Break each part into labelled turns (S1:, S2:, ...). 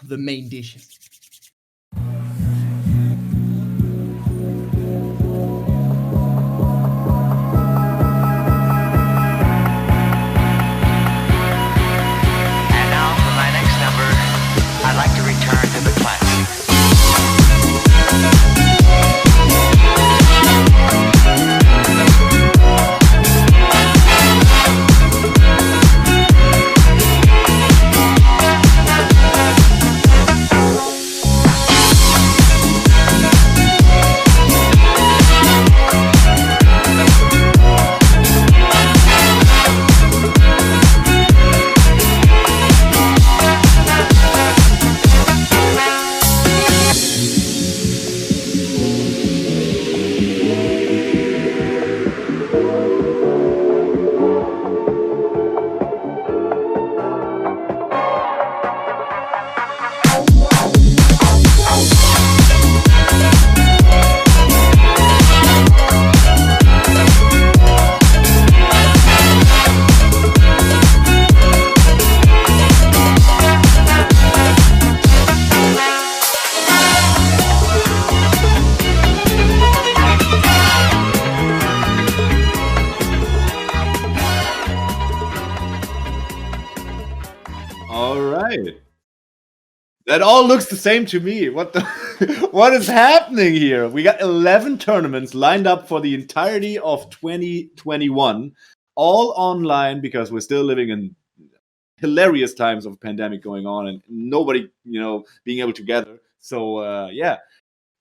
S1: the main dish.
S2: And now for my next number, I'd like to return to the classics.
S3: All right. That all looks the same to me. What the what is happening here? We got 11 tournaments lined up for the entirety of 2021, all online because we're still living in hilarious times of pandemic going on and nobody, being able to gather. So yeah,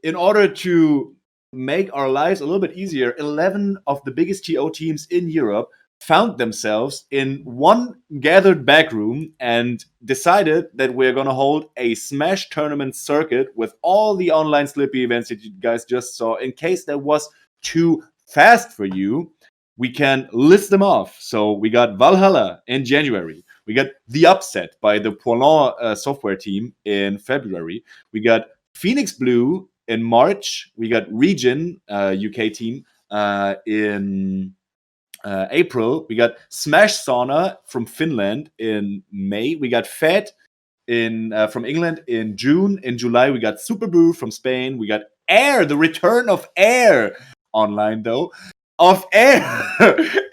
S3: in order to make our lives a little bit easier, 11 of the biggest TO teams in Europe found themselves in one gathered back room and decided that we're going to hold a Smash tournament circuit with all the online Slippy events that you guys just saw. In case that was too fast for you, we can list them off. So we got Valhalla in January. We got The Upset by the Poilon software team in February. We got Phoenix Blue in March. We got Region, UK team, in April. We got Smash Sauna from Finland in May. We got Fed from England in June. In July, we got Super Brew from Spain. We got Air, the return of Air online though, of Air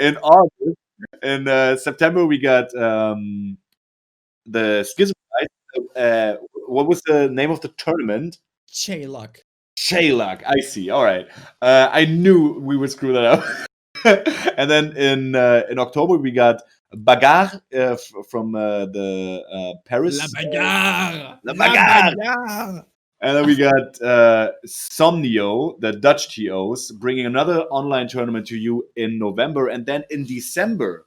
S3: in August. In September, we got the Schism. What was the name of the tournament?
S1: Chaylock.
S3: Shaylock. I see. All right. I knew we would screw that up. And then in October we got Bagarre from the Paris.
S1: La bagarre.
S3: La bagarre. And then we got Somnio, the Dutch TOs, bringing another online tournament to you in November. And then in December,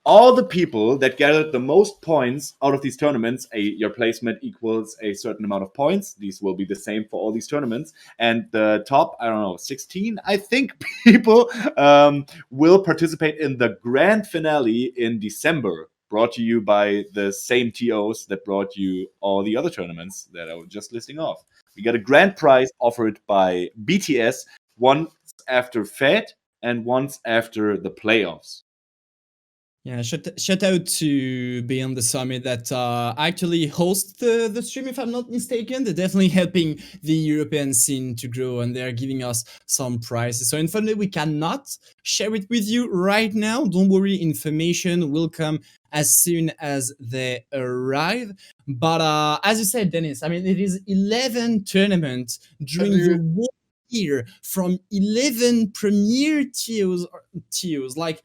S3: all the people that gathered the most points out of these tournaments, your placement equals a certain amount of points. These will be the same for all these tournaments. And the top, 16, I think, people will participate in the grand finale in December, brought to you by the same TOs that brought you all the other tournaments that I was just listing off. We got a grand prize offered by BTS once after Fed and once after the playoffs.
S1: Yeah, shout out to Beyond the Summit that actually hosts the stream, if I'm not mistaken. They're definitely helping the European scene to grow, and they're giving us some prizes. So unfortunately, we cannot share it with you right now. Don't worry, information will come as soon as they arrive. But as you said, Dennis, I mean, it is 11 tournaments during the whole year from 11 Premiere TOs. Like,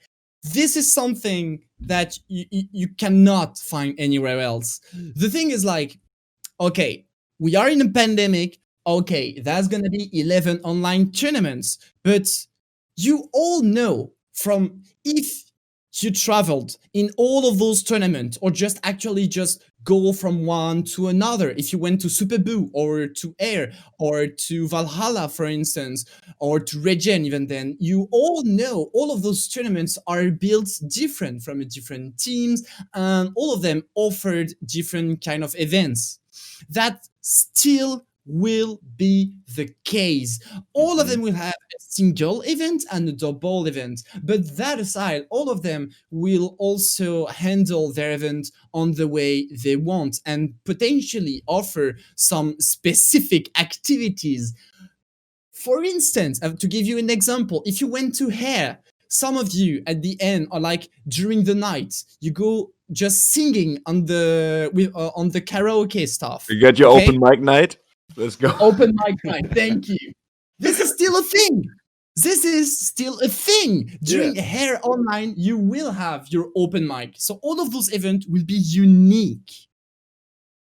S1: this is something that you cannot find anywhere else. The thing is, like, okay, we are in a pandemic. Okay, that's gonna be 11 online tournaments. But you all know from if you traveled in all of those tournaments or just go from one to another, if you went to Super Boo or to Air or to Valhalla, for instance, or to Regen, even then, you all know all of those tournaments are built different from different teams, and all of them offered different kind of events that still will be the case. All of them will have a single event and a double event. But that aside, all of them will also handle their event on the way they want and potentially offer some specific activities. For instance, to give you an example, if you went to hair, some of you at the end or like during the night, you go just singing on the karaoke stuff.
S3: You got your
S1: Okay,
S3: open mic night. Let's go.
S1: open mic night. Thank you. This is still a thing. This is still a thing. During Hair Online, you will have your open mic. So all of those events will be unique.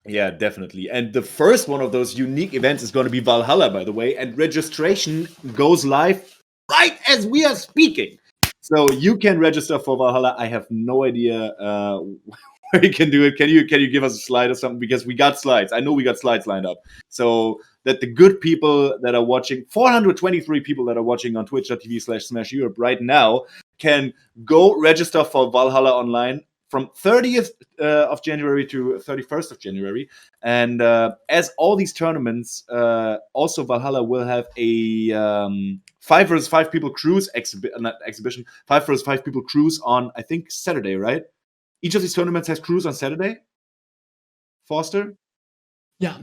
S3: Yeah, definitely. And the first one of those unique events is going to be Valhalla, by the way. And registration goes live right as we are speaking. So you can register for Valhalla. I have no idea where you can do it. Can you give us a slide or something? Because we got slides. I know we got slides lined up. So that the good people that are watching, 423 people that are watching on twitch.tv/Smash Europe right now, can go register for Valhalla Online from 30th of January to 31st of January. And as all these tournaments, also Valhalla will have a 5 versus 5 people cruise not exhibition, 5 versus 5 people cruise on, I think, Saturday, right? Each of these tournaments has cruise on Saturday? Foster?
S1: Yeah.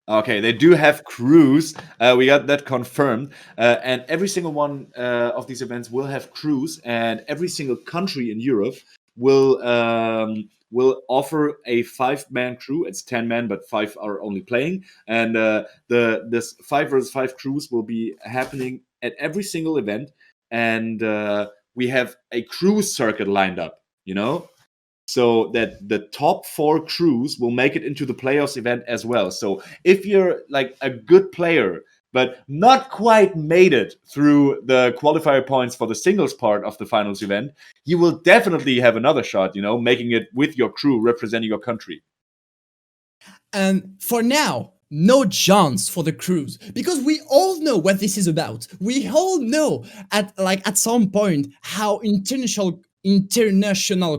S3: Okay, they do have crews. We got that confirmed. And every single one of these events will have crews, and every single country in Europe will offer a 5-man crew. It's 10 men, but 5 are only playing. And this 5 versus 5 crews will be happening at every single event. And we have a cruise circuit lined up, so that the top 4 crews will make it into the playoffs event as well. So if you're like a good player, but not quite made it through the qualifier points for the singles part of the finals event, you will definitely have another shot, making it with your crew representing your country.
S1: And for now, no chance for the crews, because we all know what this is about. We all know at some point how international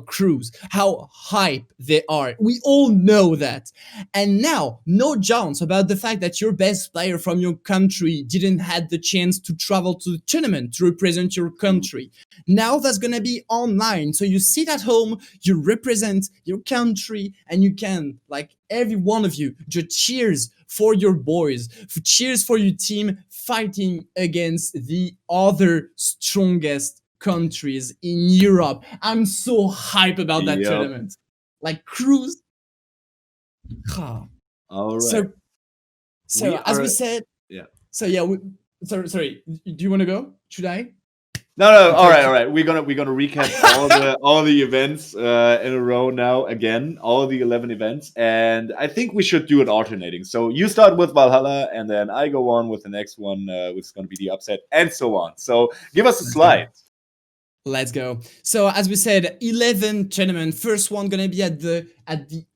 S1: crews, how hype they are. We all know that. And now, no chance about the fact that your best player from your country didn't have the chance to travel to the tournament to represent your country. Now that's gonna be online. So you sit at home, you represent your country, and you can, like every one of you, just cheers for your boys, cheers for your team fighting against the other strongest countries in Europe. I'm so hype about that tournament. Like cruise.
S3: All right.
S1: So as we said,
S3: yeah.
S1: So yeah, sorry. Do you want to go? Should I?
S3: No. All right. We're gonna recap all the events in a row now again, all the 11 events, and I think we should do it alternating. So you start with Valhalla, and then I go on with the next one, which is gonna be the upset, and so on. So give us a slide.
S1: Let's go. So as we said, 11 tournament. First one gonna be at the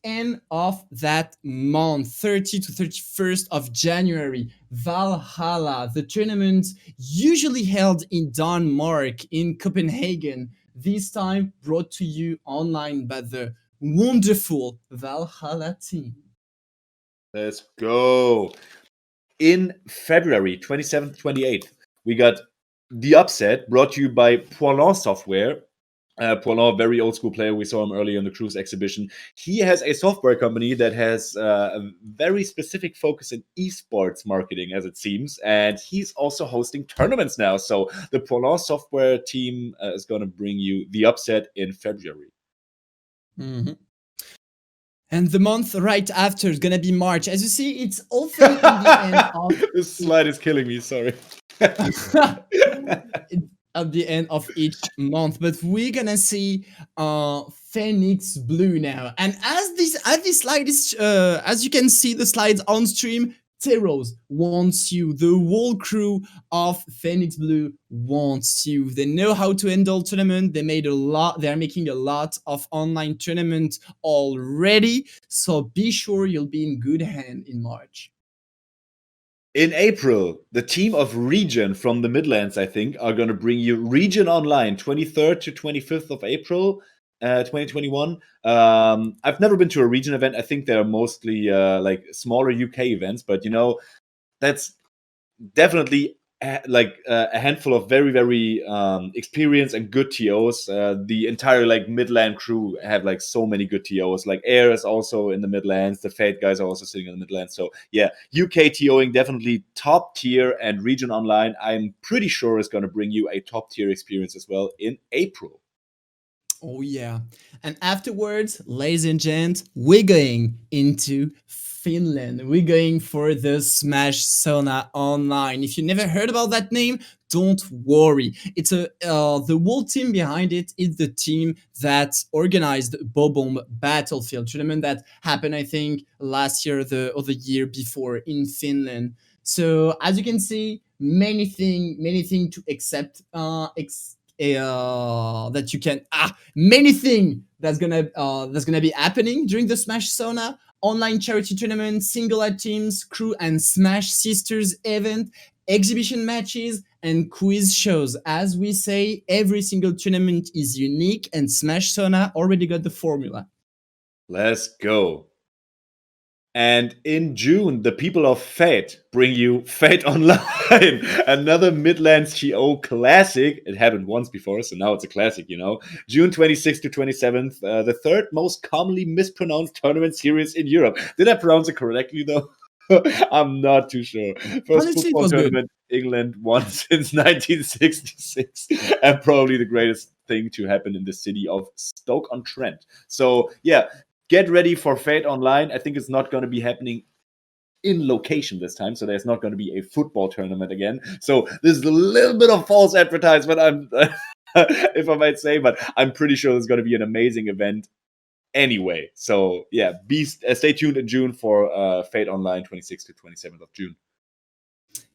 S1: end of that month, 30 to 31st of January. Valhalla, the tournament usually held in Denmark, in Copenhagen. This time brought to you online by the wonderful Valhalla team.
S3: Let's go. In February 27th, 28th, we got the upset brought to you by Poilon Software. Poilon, very old school player. We saw him earlier in the cruise exhibition. He has a software company that has a very specific focus in esports marketing, as it seems. And he's also hosting tournaments now. So the Poilon Software team is going to bring you the upset in February.
S1: Mm-hmm. And the month right after is gonna be March. As you see, it's often in the end of...
S3: This slide is killing me, sorry.
S1: At the end of each month, but we're gonna see Phoenix Blue now. And as this slide is, as you can see the slides on stream, Teros wants you. The whole crew of Phoenix Blue wants you. They know how to handle tournament. They're making a lot of online tournament already. So be sure you'll be in good hand in March.
S3: In April, the team of Region from the Midlands, I think, are going to bring you Region Online, 23rd to 25th of April. 2021. I've never been to a region event. I think they're mostly like smaller UK events, but that's definitely a handful of very very experienced and good TOs. The entire like Midland crew have like so many good TOs. Like Air is also in the Midlands. The Fate guys are also sitting in the Midlands. So yeah, UK TOing definitely top tier, and Region Online I'm pretty sure is going to bring you a top tier experience as well in April.
S1: Oh yeah. And afterwards, ladies and gents, we're going into Finland. We're going for the Smash Sauna Online. If you never heard about that name, don't worry. It's the whole team behind it is the team that organized Bobomb Battlefield tournament that happened, I think, last year or the year before in Finland. So as you can see, many thing to accept. That you can many thing that's gonna be happening during the Smash Sauna online charity tournament, single ad teams, crew and Smash Sisters event, exhibition matches, and quiz shows. As we say, every single tournament is unique, and Smash Sauna already got the formula.
S3: Let's go. And in June, the people of Fate bring you Fate Online, another Midlands GO classic. It happened once before, so now it's a classic, June 26th to 27th, the third most commonly mispronounced tournament series in Europe. Did I pronounce it correctly, though? I'm not too sure. First
S1: Honestly, it
S3: football
S1: was good.
S3: tournament England won since 1966, and probably the greatest thing to happen in the city of Stoke-on-Trent. So, yeah, get ready for Fate Online. I think it's not going to be happening in location this time, so there's not going to be a football tournament again. So this is a little bit of false advertisement, if I might say, but I'm pretty sure it's going to be an amazing event anyway. So yeah, stay tuned in June for Fate Online, 26th to 27th of June.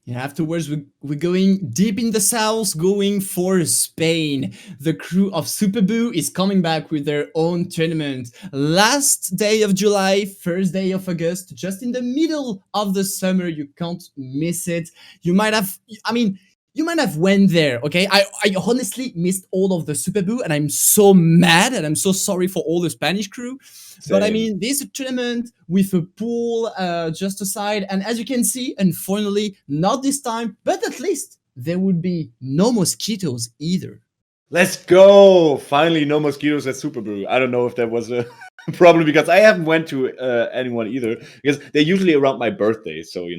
S1: Yeah, afterwards, we're going deep in the south, going for Spain. The crew of Superboo is coming back with their own tournament. Last day of July, first day of August, just in the middle of the summer. You can't miss it. You might have, you might have went there, okay? I honestly missed all of the Superboo, and I'm so mad, and I'm so sorry for all the Spanish crew. But I
S3: Same.
S1: mean, this is a tournament with a pool just aside, and as you can see, unfortunately, not this time, but at least there would be no mosquitoes either.
S3: Let's go! Finally, no mosquitoes at Super Brew. I don't know if that was a problem because I haven't went to anyone either because they're usually around my birthday. So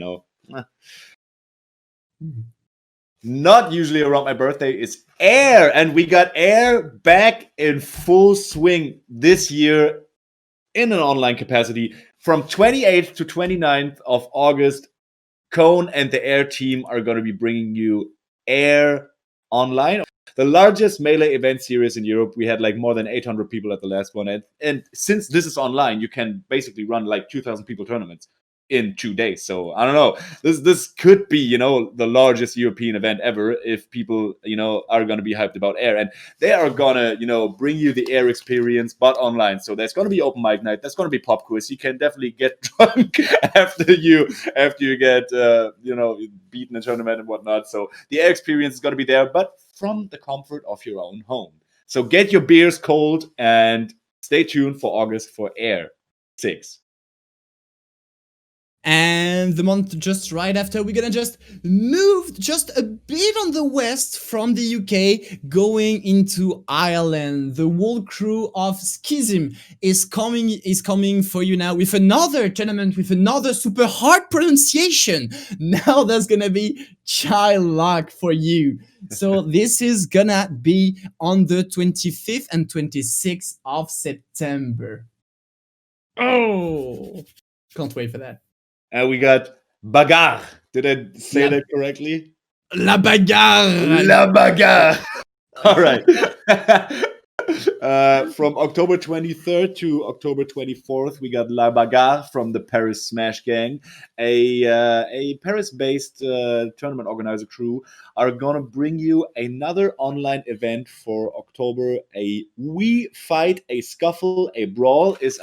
S3: not usually around my birthday is Air, and we got Air back in full swing this year in an online capacity from 28th to 29th of August. Cone and the Air team are going to be bringing you Air Online, the largest melee event series in Europe. We had like more than 800 people at the last one, and since this is online, you can basically run like 2,000 people tournaments in 2 days. So I don't know. This could be the largest European event ever if people are gonna be hyped about Air, and they are gonna bring you the Air experience but online. So there's gonna be open mic night. There's gonna be pop quiz. You can definitely get drunk after you get beaten in a tournament and whatnot. So the Air experience is gonna be there, but from the comfort of your own home. So get your beers cold and stay tuned for August for Air 6.
S1: And the month just right after, we're gonna just move just a bit on the west from the UK, going into Ireland. The whole crew of Schism is coming for you now with another tournament with another super hard pronunciation. Now there's gonna be Child Lock for you. So this is gonna be on the 25th and 26th of September. Oh, can't wait for that.
S3: And we got Bagarre. Did I say that correctly?
S1: La bagarre!
S3: La Bagarre! All right. From October 23rd to October 24th, we got La Bagarre from the Paris Smash Gang. A Paris-based tournament organizer crew are gonna bring you another online event for October. A We Fight, a Scuffle, a Brawl is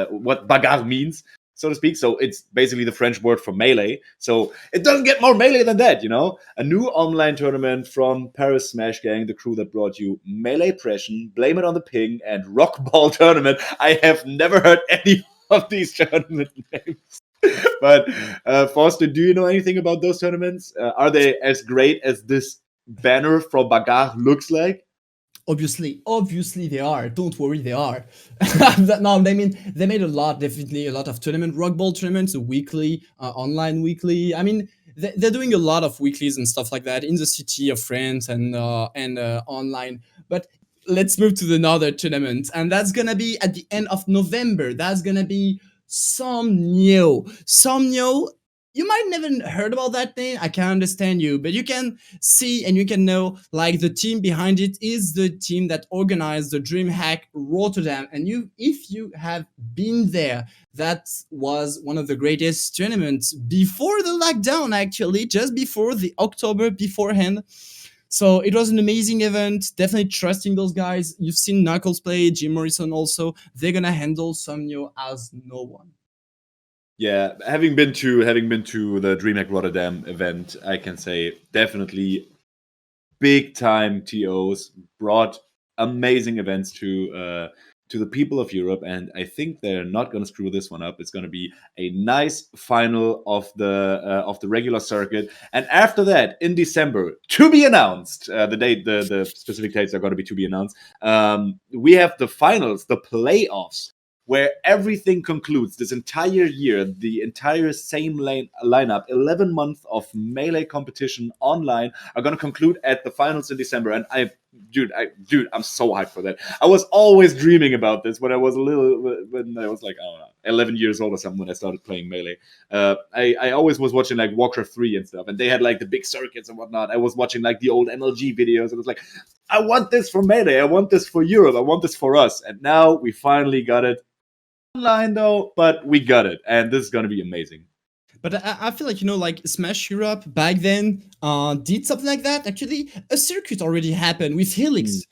S3: what Bagarre means. so to speak. So it's basically the French word for melee. So it doesn't get more melee than that, you know? A new online tournament from Paris Smash Gang, the crew that brought you Melee Pression, Blame It on the Ping, and Rock Ball Tournament. I have never heard any of these tournament names. But Foster, do you know anything about those tournaments? Are they as great as this banner from Bagarre looks like?
S1: Obviously they are. Don't worry, they are. No, they made a lot, definitely a lot of tournament, rock ball tournaments, a weekly, online weekly. I mean, they're doing a lot of weeklies and stuff like that in the city of France and online. But let's move to another tournament, and that's gonna be at the end of November. That's gonna be Somnio. Somnio. You might never heard about that name. I can understand you, but you can see and you can know like the team behind it is the team that organized the DreamHack Rotterdam. And if you have been there, that was one of the greatest tournaments before the lockdown, actually, just before the October beforehand. So it was an amazing event. Definitely trusting those guys. You've seen Knuckles play, Jim Morrison also. They're gonna handle Somnio as no one.
S3: Yeah, having been to the DreamHack Rotterdam event, I can say definitely big time TOs brought amazing events to the people of Europe, and I think they're not going to screw this one up. It's going to be a nice final of the regular circuit, and after that, in December, to be announced, the specific dates are going to be to be announced. We have the finals, the playoffs, where everything concludes this entire year, the entire same lineup, 11 months of melee competition online are going to conclude at the finals in December. And I'm so hyped for that. I was always dreaming about this when I was when I was like, I don't know, 11 years old or something when I started playing melee. I always was watching like Warcraft 3 and stuff, and they had like the big circuits and whatnot. I was watching like the old MLG videos, and it was like, I want this for melee. I want this for Europe. I want this for us. And now we finally got it. Online though, but we got it, and this is gonna be amazing.
S1: But I feel like, like Smash Europe back then did something like that. Actually, a circuit already happened with Helix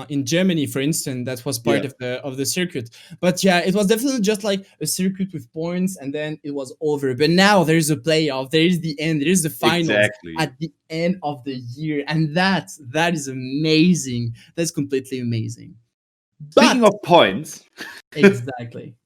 S1: in Germany, for instance. That was part of the circuit. But yeah, it was definitely just like a circuit with points, and then it was over. But now there is a playoff. There is the end. There is the finals at the end of the year, and that is amazing. That's completely amazing.
S3: Speaking of points,
S1: exactly.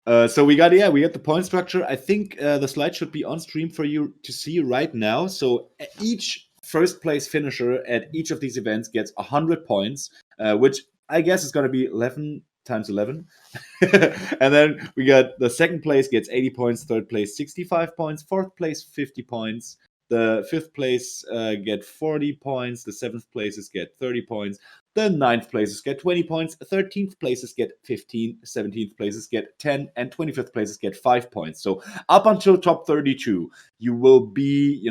S3: So we got the point structure. I think the slide should be on stream for you to see right now. So each first place finisher at each of these events gets 100 points, which I guess is going to be 11 times 11. And then we got the second place gets 80 points, third place 65 points, fourth place 50 points. The fifth place get 40 points. The seventh places get 30 points. The ninth places get 20 points. 13th places get 15. 17th places get 10. And 25th places get 5 points. So up until top 32, you will be,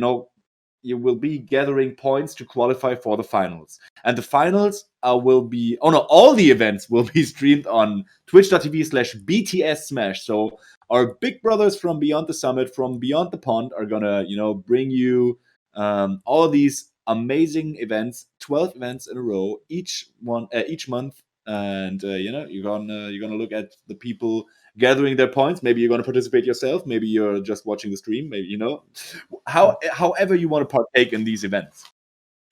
S3: gathering points to qualify for the finals. And the finals all the events will be streamed on twitch.tv/BTS Smash. So our big brothers from Beyond the Summit, from Beyond the Pond, are gonna, bring you all these amazing events, 12 events in a row, each month, and you're gonna look at the people gathering their points. Maybe you're gonna participate yourself. Maybe you're just watching the stream. Maybe however you want to partake in these events.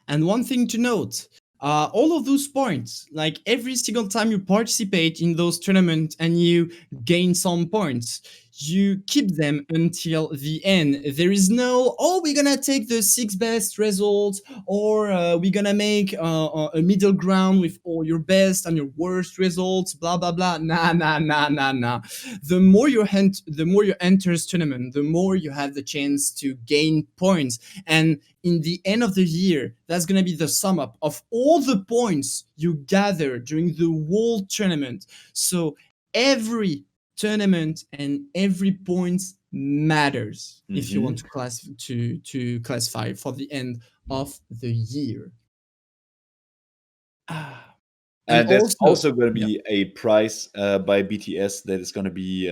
S1: And one thing to note. All of those points, like every single time you participate in those tournaments and you gain some points, you keep them until the end. There is no, we're gonna take the 6 best results, or we're gonna make a middle ground with all your best and your worst results, blah blah blah. Nah. The more you enter this tournament, the more you have the chance to gain points. And in the end of the year, that's gonna be the sum up of all the points you gather during the whole tournament. So every tournament and every point matters if you want to classify for the end of the year.
S3: And there's also going to be a prize by BTS that is going to be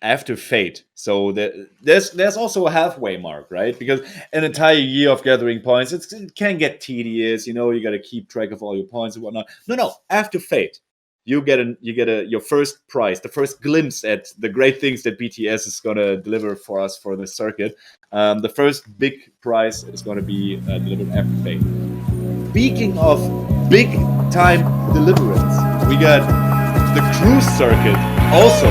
S3: after Fate. So there's also a halfway mark, right? Because an entire year of gathering points, it can get tedious. You got to keep track of all your points and whatnot. No, after Fate, you get your first prize, the first glimpse at the great things that BTS is gonna deliver for us for the circuit. The first big prize is gonna be delivered after Fate. Speaking of big time deliverance, we got the cruise circuit also